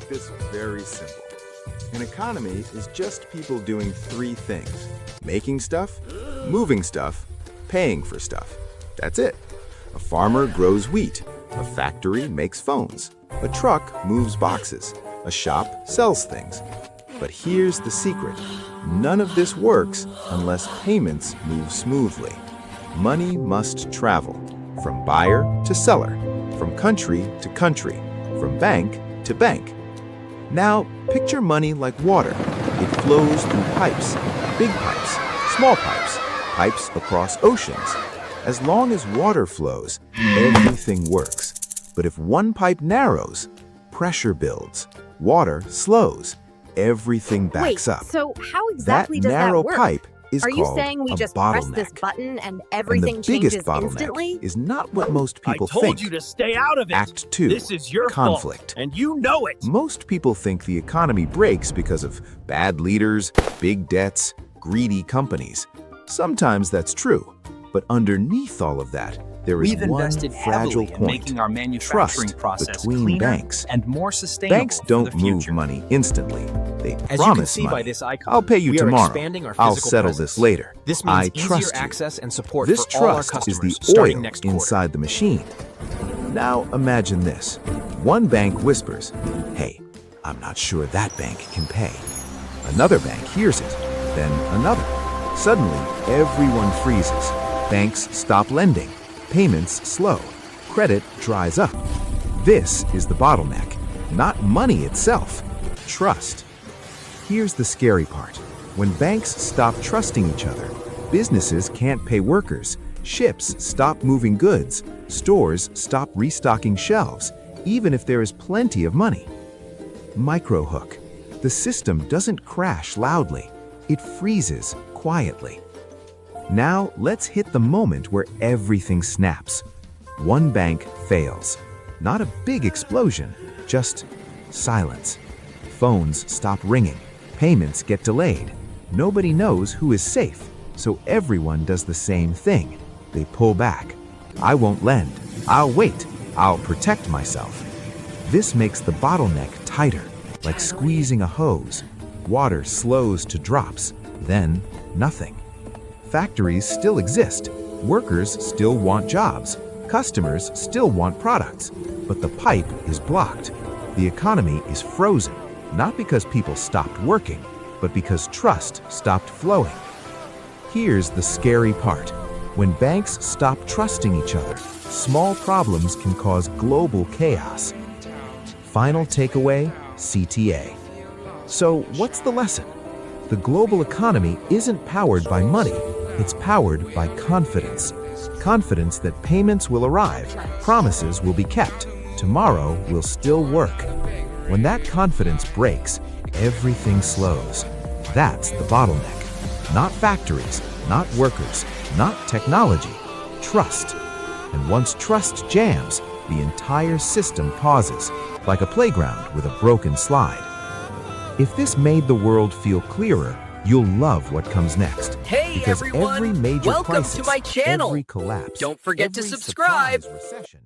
make this very simple. An economy is just people doing three things: making stuff, moving stuff, paying for stuff. That's it. A farmer grows wheat. A factory makes phones. A truck moves boxes. A shop sells things. But here's the secret. None of this works unless payments move smoothly. Money must travel from buyer to seller, from country to country, from bank to bank. Now, picture money like water. It flows through pipes, big pipes, small pipes, pipes across oceans. As long as water flows, everything works. But if one pipe narrows, pressure builds, water slows, everything backs up. So how exactly does that narrow that work? pipe is Are you called saying we a just press this bottleneck. button and everything And the biggest changes bottleneck instantly? is not what most people I told think. you to stay out of it. Act 2, This is your conflict. fault, and you know it. Most people think the economy breaks because of bad leaders, big debts, greedy companies. Sometimes that's true, but underneath all of that, there is We've one invested fragile heavily in point: making our manufacturing trust process between cleaner banks. and more sustainable Banks for don't the move future. money instantly. They As you can promise see money. by this icon, I'll pay you we are tomorrow. expanding our I'll physical settle presence. this later. This means I easier trust you. access and support This for all our trust is customers the starting oil next quarter. inside the machine. Now imagine this. One bank whispers, "Hey, I'm not sure that bank can pay." Another bank hears it, then another. Suddenly, everyone freezes. Banks stop lending. Payments slow. Credit dries up. This is the bottleneck, not money itself, trust. Here's the scary part. When banks stop trusting each other, businesses can't pay workers, ships stop moving goods, stores stop restocking shelves, even if there is plenty of money. Microhook. The system doesn't crash loudly. It freezes quietly. Now let's hit the moment where everything snaps. One bank fails. Not a big explosion, just silence. Phones stop ringing. Payments get delayed. Nobody knows who is safe, so everyone does the same thing. They pull back. I won't lend. I'll wait. I'll protect myself. This makes the bottleneck tighter, like squeezing a hose. Water slows to drops, then nothing. Factories still exist. Workers still want jobs. Customers still want products. But the pipe is blocked. The economy is frozen, not because people stopped working, but because trust stopped flowing. Here's the scary part. When banks stop trusting each other, small problems can cause global chaos. Final takeaway, CTA. So what's the lesson? The global economy isn't powered by money. It's powered by confidence. Confidence that payments will arrive, promises will be kept, tomorrow will still work. When that confidence breaks, everything slows. That's the bottleneck. Not factories, not workers, not technology, trust. And once trust jams, the entire system pauses, like a playground with a broken slide. If this made the world feel clearer, you'll love what comes next. Hey because everyone, every major welcome crisis, to my channel. every collapse, Don't forget to every subscribe. surprise recession,